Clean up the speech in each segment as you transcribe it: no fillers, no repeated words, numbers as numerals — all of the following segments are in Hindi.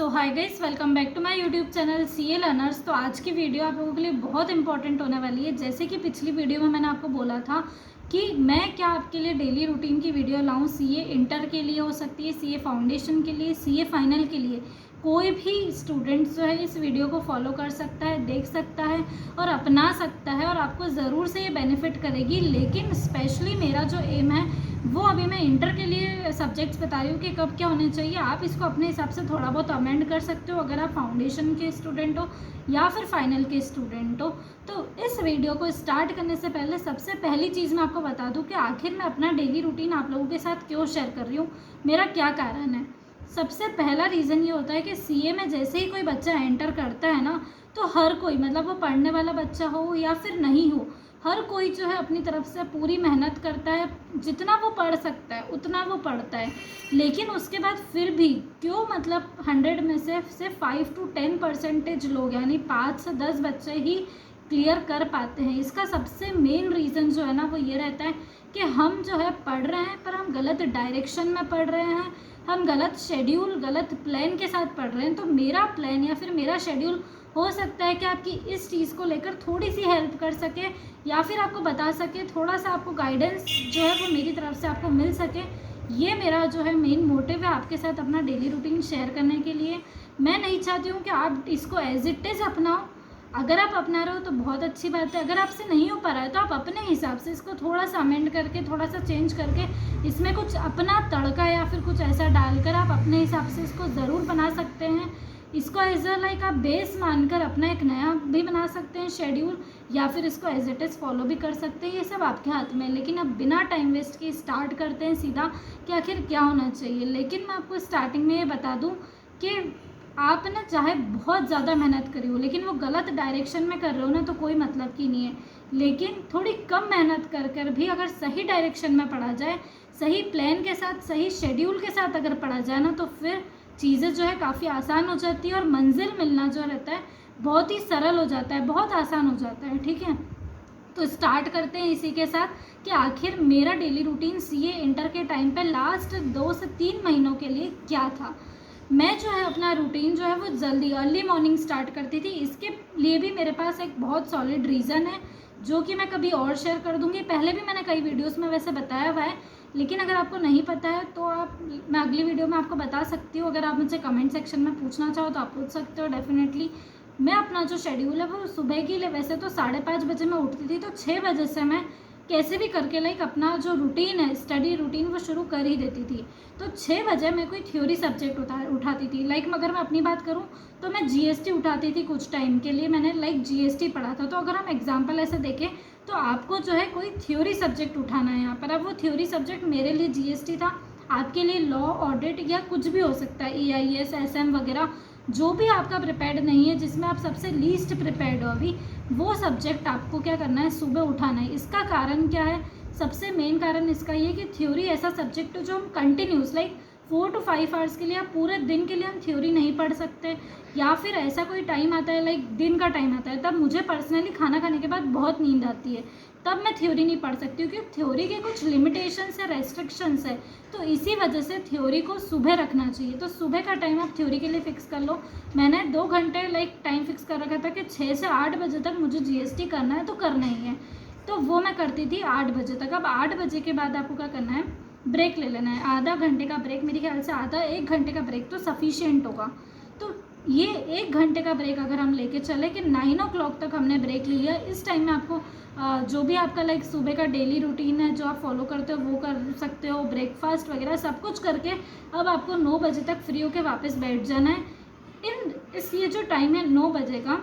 So hi guys, welcome back to my YouTube channel CA learners. तो आज की वीडियो आप लोगों के लिए बहुत इंपॉर्टेंट होने वाली है। जैसे कि पिछली वीडियो में मैंने आपको बोला था कि मैं क्या आपके लिए डेली रूटीन की वीडियो लाऊं। सीए इंटर के लिए हो सकती है, सीए फाउंडेशन के लिए, सीए फाइनल के लिए। कोई भी स्टूडेंट जो है इस वीडियो को फॉलो कर सकता है, देख सकता है और अपना सकता है और आपको ज़रूर से ये बेनिफिट करेगी। लेकिन स्पेशली मेरा जो एम है वो अभी मैं इंटर के लिए सब्जेक्ट्स बता रही हूँ कि कब क्या होने चाहिए। आप इसको अपने हिसाब से थोड़ा बहुत अमेंड कर सकते हो अगर आप फाउंडेशन के स्टूडेंट हो या फिर फाइनल के स्टूडेंट हो। तो इस वीडियो को स्टार्ट करने से पहले सबसे पहली चीज़ मैं आपको बता दूँ कि आखिर मैं अपना डेली रूटीन आप लोगों के साथ क्यों शेयर कर रही हूँ, मेरा क्या कारण है। सबसे पहला रीज़न ये होता है कि सीए में जैसे ही कोई बच्चा एंटर करता है ना, तो हर कोई, मतलब वो पढ़ने वाला बच्चा हो या फिर नहीं हो, हर कोई जो है अपनी तरफ से पूरी मेहनत करता है। जितना वो पढ़ सकता है उतना वो पढ़ता है। लेकिन उसके बाद फिर भी क्यों, मतलब 100 में से सिर्फ 5 to 10% लोग, यानी 5 से 10 बच्चे ही क्लियर कर पाते हैं। इसका सबसे मेन रीज़न जो है ना वो ये रहता है कि हम जो है पढ़ रहे हैं पर हम गलत डायरेक्शन में पढ़ रहे हैं, हम गलत शेड्यूल, गलत प्लान के साथ पढ़ रहे हैं। तो मेरा प्लान या फिर मेरा शेड्यूल हो सकता है कि आपकी इस चीज़ को लेकर थोड़ी सी हेल्प कर सके या फिर आपको बता सके, थोड़ा सा आपको गाइडेंस जो है वो मेरी तरफ से आपको मिल सके। ये मेरा जो है मेन मोटिव है आपके साथ अपना डेली रूटीन शेयर करने के लिए। मैं नहीं चाहती हूँ कि आप इसको एज इट इज़ अपनाओ। अगर आप अपना रहे हो तो बहुत अच्छी बात है, अगर आपसे नहीं हो पा रहा है तो आप अपने हिसाब से इसको थोड़ा सा अमेंड करके, थोड़ा सा चेंज करके, इसमें कुछ अपना तड़का या फिर कुछ ऐसा डालकर आप अपने हिसाब से इसको ज़रूर बना सकते हैं। इसको एज अ लाइक आप बेस मानकर अपना एक नया भी बना सकते हैं शेड्यूल, या फिर इसको एज इट इज़ फॉलो भी कर सकते हैं। ये सब आपके हाथ में है। लेकिन अब बिना टाइम वेस्ट के स्टार्ट करते हैं सीधा कि आखिर क्या होना चाहिए। लेकिन मैं आपको स्टार्टिंग में ये बता दूँ कि आप ना चाहे बहुत ज़्यादा मेहनत करी हो लेकिन वो गलत डायरेक्शन में कर रहे हो ना, तो कोई मतलब की नहीं है। लेकिन थोड़ी कम मेहनत कर कर भी अगर सही डायरेक्शन में पढ़ा जाए, सही प्लान के साथ, सही शेड्यूल के साथ अगर पढ़ा जाए ना, तो फिर चीज़ें जो है काफ़ी आसान हो जाती है और मंजिल मिलना जो रहता है बहुत ही सरल हो जाता है, बहुत आसान हो जाता है। ठीक है, तो स्टार्ट करते हैं इसी के साथ कि आखिर मेरा डेली रूटीन सीए इंटर के टाइम पे लास्ट 2 से 3 महीनों के लिए क्या था। मैं जो है अपना रूटीन जो है वो जल्दी अर्ली मॉर्निंग स्टार्ट करती थी। इसके लिए भी मेरे पास एक बहुत सॉलिड रीज़न है जो कि मैं कभी और शेयर कर दूंगी। पहले भी मैंने कई वीडियोस में वैसे बताया हुआ है, लेकिन अगर आपको नहीं पता है तो मैं अगली वीडियो में आपको बता सकती हूँ। अगर आप मुझे कमेंट सेक्शन में पूछना चाहो तो आप पूछ सकते हो डेफिनेटली। मैं अपना जो शेड्यूल है वो सुबह के लिए, वैसे तो 5:30 बजे मैं उठती थी, तो 6 बजे से मैं कैसे भी करके लाइक अपना जो रूटीन है, स्टडी रूटीन, वो शुरू कर ही देती थी। तो 6 बजे मैं कोई थ्योरी सब्जेक्ट उठाती थी। लाइक अगर मैं अपनी बात करूँ तो मैं जीएसटी उठाती थी। कुछ टाइम के लिए मैंने लाइक जीएसटी पढ़ा था। तो अगर हम एग्जाम्पल ऐसे देखें तो आपको जो है कोई थ्योरी सब्जेक्ट उठाना है यहाँ पर। अब वो थ्योरी सब्जेक्ट मेरे लिए जीएसटी था, आपके लिए लॉ, ऑडिट या कुछ भी हो सकता है, ईआईएस, एसएम वगैरह, जो भी आपका प्रिपेयर्ड नहीं है, जिसमें आप सबसे लीस्ट प्रिपेयर्ड हो अभी, वो सब्जेक्ट आपको क्या करना है, सुबह उठाना है। इसका कारण क्या है, सबसे मेन कारण इसका ये कि थ्योरी ऐसा सब्जेक्ट है जो हम कंटिन्यूस लाइक 4 to 5 आवर्स के लिए, आप पूरे दिन के लिए हम थ्योरी नहीं पढ़ सकते। या फिर ऐसा कोई टाइम आता है, लाइक दिन का टाइम आता है, तब मुझे पर्सनली खाना खाने के बाद बहुत नींद आती है, तब मैं थ्योरी नहीं पढ़ सकती हूँ क्योंकि थ्योरी के कुछ लिमिटेशंस है, रेस्ट्रिक्शंस है। तो इसी वजह से थ्योरी को सुबह रखना चाहिए। तो सुबह का टाइम आप थ्योरी के लिए फ़िक्स कर लो। मैंने 2 घंटे लाइक टाइम फिक्स कर रखा था कि 6 से 8 बजे तक मुझे जीएसटी करना है तो करना ही है। तो वो मैं करती थी 8 बजे तक। अब 8 बजे के बाद आपको क्या करना है, ब्रेक ले लेना है, आधा घंटे का ब्रेक। मेरे ख्याल से आधा 1 घंटे का ब्रेक तो सफिशिएंट होगा। तो ये 1 घंटे का ब्रेक अगर हम लेके चले कि 9 o'clock तक हमने ब्रेक ले लिया, इस टाइम में आपको जो भी आपका लाइक सुबह का डेली रूटीन है जो आप फॉलो करते हो वो कर सकते हो, ब्रेकफास्ट वगैरह सब कुछ करके अब आपको 9 बजे तक फ्री होके वापस बैठ जाना है। ये जो टाइम है 9 बजे का,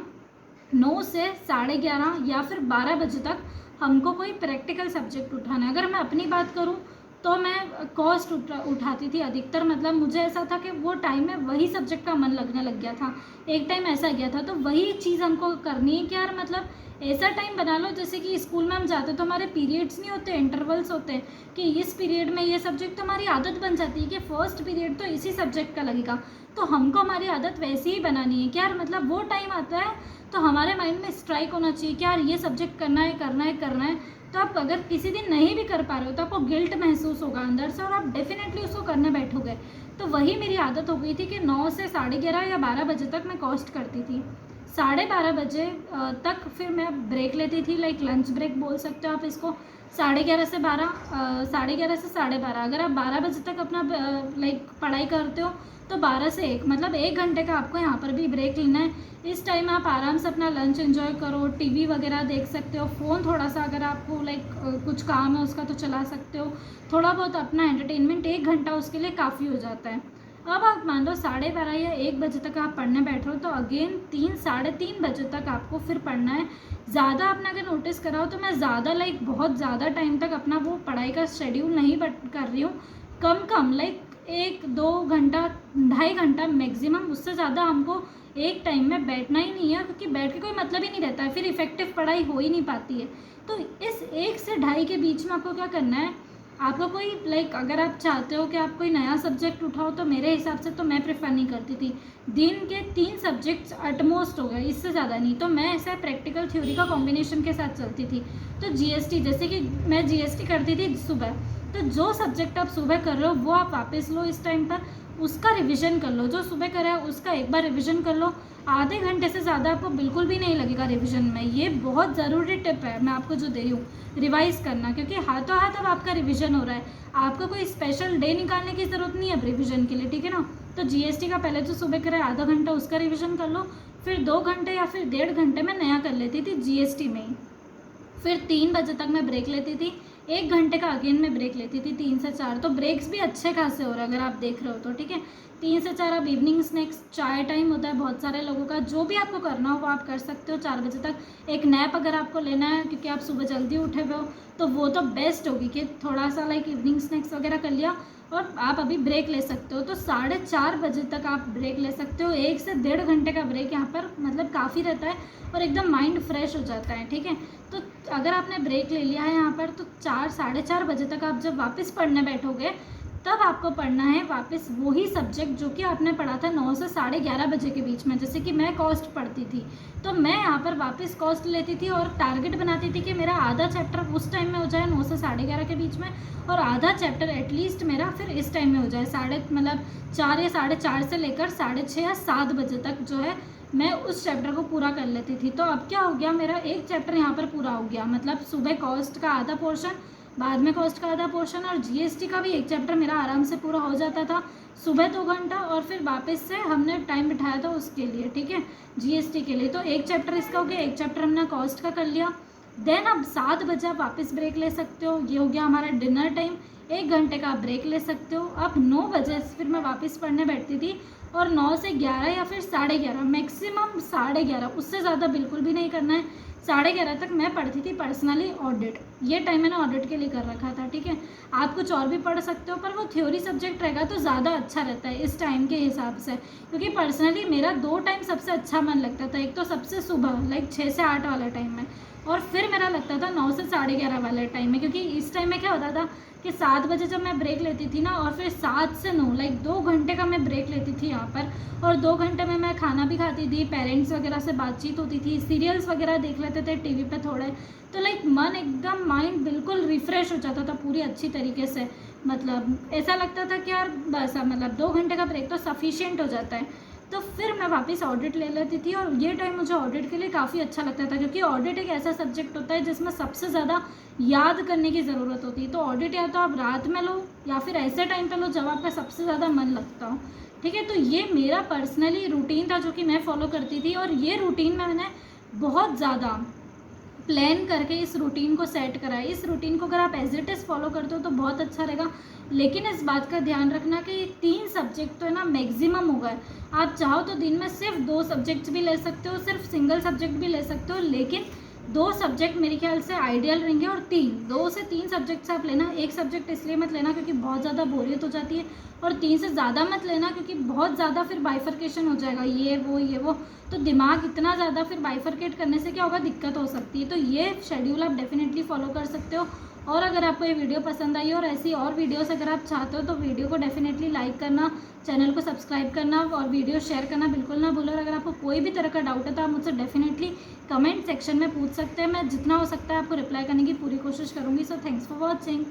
9 से 11:30 या फिर 12 बजे तक हमको कोई प्रैक्टिकल सब्जेक्ट उठाना है। अगर मैं अपनी बात करूँ तो मैं कॉस्ट उठाती थी अधिकतर। मतलब मुझे ऐसा था कि वो टाइम में वही सब्जेक्ट का मन लगने लग गया था। एक टाइम ऐसा गया था, तो वही चीज़ हमको करनी है कि यार मतलब ऐसा टाइम बना लो जैसे कि स्कूल में हम जाते तो हमारे पीरियड्स नहीं होते, इंटरवल्स होते हैं कि इस पीरियड में ये सब्जेक्ट, तो हमारी आदत बन जाती है कि फर्स्ट पीरियड तो इसी सब्जेक्ट का लगेगा। तो हमको हमारी आदत वैसी ही बनानी है कि यार मतलब वो टाइम आता है तो हमारे माइंड में स्ट्राइक होना चाहिए कि यार ये सब्जेक्ट करना है, करना है, करना है। तो आप अगर किसी दिन नहीं भी कर पा रहे हो तो आपको गिल्ट महसूस होगा अंदर से और आप डेफिनेटली उसको करने बैठोगे। तो वही मेरी आदत हो गई थी कि 9 से 11:30 या 12 बजे तक मैं कॉस्ट करती थी। 12:30 बजे तक फिर मैं ब्रेक लेती थी, लाइक लंच ब्रेक बोल सकते हो आप इसको। 11:30 से 12, 11:30 से 12:30। अगर आप 12 बजे तक अपना लाइक पढ़ाई करते हो तो 12 से 1, मतलब 1 घंटे का आपको यहाँ पर भी ब्रेक लेना है। इस टाइम आप आराम से अपना लंच एंजॉय करो, टीवी वगैरह देख सकते हो, फ़ोन थोड़ा सा अगर आपको लाइक कुछ काम है उसका तो चला सकते हो, थोड़ा बहुत अपना एंटरटेनमेंट, 1 घंटा उसके लिए काफ़ी हो जाता है। अब आप मान लो 12:30 या 1 बजे तक आप पढ़ने बैठ रहे हो तो अगेन 3 साढ़े 3 बजे तक आपको फिर पढ़ना है। ज़्यादा आपने अगर नोटिस करा हो तो मैं ज़्यादा लाइक बहुत ज़्यादा टाइम तक अपना वो पढ़ाई का शेड्यूल नहीं कर रही हूँ, कम लाइक 1-2 घंटा, 2.5 घंटा मैक्सिमम, उससे ज़्यादा हमको एक टाइम में बैठना ही नहीं है, क्योंकि बैठ के कोई मतलब ही नहीं रहता है, फिर इफेक्टिव पढ़ाई हो ही नहीं पाती है। तो इस 1 से 2.5 के बीच में आपको क्या करना है, आपको कोई लाइक अगर आप चाहते हो कि आप कोई नया सब्जेक्ट उठाओ तो मेरे हिसाब से तो मैं प्रेफर नहीं करती थी। दिन के 3 सब्जेक्ट्स अटमोस्ट हो गए, इससे ज़्यादा नहीं। तो मैं ऐसा प्रैक्टिकल थ्योरी का कॉम्बिनेशन के साथ चलती थी। तो जीएसटी, जैसे कि मैं जीएसटी करती थी सुबह, तो जो सब्जेक्ट आप सुबह कर रहे हो वो आप वापस लो इस टाइम पर, उसका रिविज़न कर लो। जो सुबह करा है उसका एक बार रिविज़न कर लो। आधे घंटे से ज़्यादा आपको बिल्कुल भी नहीं लगेगा रिविज़न में। ये बहुत ज़रूरी टिप है मैं आपको जो दे रही हूँ, रिवाइज़ करना, क्योंकि हाथों हाथ अब आपका रिवीजन हो रहा है। आपको कोई स्पेशल डे निकालने की ज़रूरत नहीं है अब रिवीजन के लिए, ठीक है ना। तो जीएसटी का पहले जो सुबह करा है आधा घंटा उसका रिवीजन कर लो, फिर 2 घंटे या फिर 1.5 घंटे में नया कर लेती थी जीएसटी में ही। फिर 3 बजे तक मैं ब्रेक लेती थी, 1 घंटे का अगेन मैं ब्रेक लेती थी 3 से 4। तो ब्रेक्स भी अच्छे खासे हो रहे हैं अगर आप देख रहे हो तो, ठीक है। 3 से 4 अब इवनिंग स्नैक्स, चाय टाइम होता है बहुत सारे लोगों का, जो भी आपको करना हो वो आप कर सकते हो 4 बजे तक। एक नैप अगर आपको लेना है क्योंकि आप सुबह जल्दी उठे हुए हो तो वो तो बेस्ट होगी कि थोड़ा सा लाइक इवनिंग स्नैक्स वगैरह कर लिया और आप अभी ब्रेक ले सकते हो। तो 4:30 बजे तक आप ब्रेक ले सकते हो। 1 से 1.5 घंटे का ब्रेक यहाँ पर मतलब काफ़ी रहता है और एकदम माइंड फ्रेश हो जाता है, ठीक है। तो अगर आपने ब्रेक ले लिया है यहाँ पर तो 4 साढ़े 4 बजे तक आप जब वापस पढ़ने बैठोगे तब आपको पढ़ना है वापस वही सब्जेक्ट जो कि आपने पढ़ा था 9 से 11:30 बजे के बीच में। जैसे कि मैं कॉस्ट पढ़ती थी तो मैं यहाँ पर वापस कॉस्ट लेती थी और टारगेट बनाती थी कि मेरा आधा चैप्टर उस टाइम में हो जाए 9 से 11:30 के बीच में, और आधा चैप्टर एटलीस्ट मेरा फिर इस टाइम में हो जाए 4 या 4:30 से लेकर 6:30 या 7 बजे तक जो है मैं उस चैप्टर को पूरा कर लेती थी। तो अब क्या हो गया, मेरा एक चैप्टर यहाँ पर पूरा हो गया, मतलब सुबह कॉस्ट का आधा पोर्शन, बाद में कॉस्ट का आधा पोर्शन, और जीएसटी का भी एक चैप्टर मेरा आराम से पूरा हो जाता था सुबह 2 घंटा, और फिर वापस से हमने टाइम बिठाया था उसके लिए, ठीक है, जीएसटी के लिए। तो एक चैप्टर इसका हो गया, एक चैप्टर हमने कॉस्ट का कर लिया। देन अब 7 बजे आप वापस ब्रेक ले सकते हो, ये हो गया हमारा डिनर टाइम। 1 घंटे का ब्रेक ले सकते हो। अब 9 बजे फिर मैं वापस पढ़ने बैठती थी और 9 से 11 या फिर 11:30, मैक्सिमम 11:30, उससे ज़्यादा बिल्कुल भी नहीं करना है। 11:30 तक मैं पढ़ती थी पर्सनली ऑडिट, ये टाइम मैंने ऑडिट के लिए कर रखा था, ठीक है। आप कुछ और भी पढ़ सकते हो पर वो थ्योरी सब्जेक्ट रहेगा तो ज़्यादा अच्छा रहता है इस टाइम के हिसाब से, क्योंकि पर्सनली मेरा 2 टाइम सबसे अच्छा मन लगता था। एक तो सबसे सुबह लाइक 6 से 8 वाला टाइम में, और फिर मेरा लगता था 9 से 11:30 वाले टाइम में, क्योंकि इस टाइम में क्या होता था कि 7 बजे जब मैं ब्रेक लेती थी ना, और फिर 7 से 9 लाइक 2 घंटे का मैं ब्रेक लेती थी यहाँ पर, और 2 घंटे में मैं खाना भी खाती थी, पेरेंट्स वगैरह से बातचीत होती थी, सीरियल्स वगैरह देख लेते थे टीवी पे थोड़े, तो लाइक मन एकदम माइंड बिल्कुल रिफ़्रेश हो जाता था पूरी अच्छी तरीके से। मतलब ऐसा लगता था कि यार बस मतलब 2 घंटे का ब्रेक तो सफिशिएंट हो जाता है। तो फिर मैं वापस ऑडिट ले लेती थी, और ये टाइम मुझे ऑडिट के लिए काफ़ी अच्छा लगता था, क्योंकि ऑडिट एक ऐसा सब्जेक्ट होता है जिसमें सबसे ज़्यादा याद करने की ज़रूरत होती है। तो ऑडिट या तो आप रात में लो या फिर ऐसे टाइम पे लो जब आपका सबसे ज़्यादा मन लगता हो, ठीक है। तो ये मेरा पर्सनली रूटीन था जो कि मैं फॉलो करती थी, और ये रूटीन में मैंने बहुत ज़्यादा प्लान करके इस रूटीन को सेट करा है। इस रूटीन को अगर आप एज इट इज़ फॉलो करते हो तो बहुत अच्छा रहेगा, लेकिन इस बात का ध्यान रखना कि 3 सब्जेक्ट तो है ना मैक्सिमम हो गए। आप चाहो तो दिन में सिर्फ 2 सब्जेक्ट्स भी ले सकते हो, सिर्फ सिंगल सब्जेक्ट भी ले सकते हो, लेकिन 2 सब्जेक्ट मेरे ख्याल से आइडियल रहेंगे, और 2 से 3 सब्जेक्ट्स आप लेना। एक सब्जेक्ट इसलिए मत लेना क्योंकि बहुत ज़्यादा बोरियत हो जाती है, और 3 से ज़्यादा मत लेना क्योंकि बहुत ज़्यादा फिर बाइफर्केशन हो जाएगा, ये वो, तो दिमाग इतना ज़्यादा फिर बाइफर्केट करने से क्या होगा, दिक्कत हो सकती है। तो ये शेड्यूल आप डेफिनेटली फॉलो कर सकते हो। और अगर आपको ये वीडियो पसंद आई और ऐसी और वीडियोस अगर आप चाहते हो तो वीडियो को डेफिनेटली लाइक करना, चैनल को सब्सक्राइब करना और वीडियो शेयर करना बिल्कुल ना भूलो। और अगर आपको कोई भी तरह का डाउट है तो आप मुझसे डेफिनेटली कमेंट सेक्शन में पूछ सकते हैं। मैं जितना हो सकता है आपको रिप्लाई करने की पूरी कोशिश करूँगी। So thanks for watching.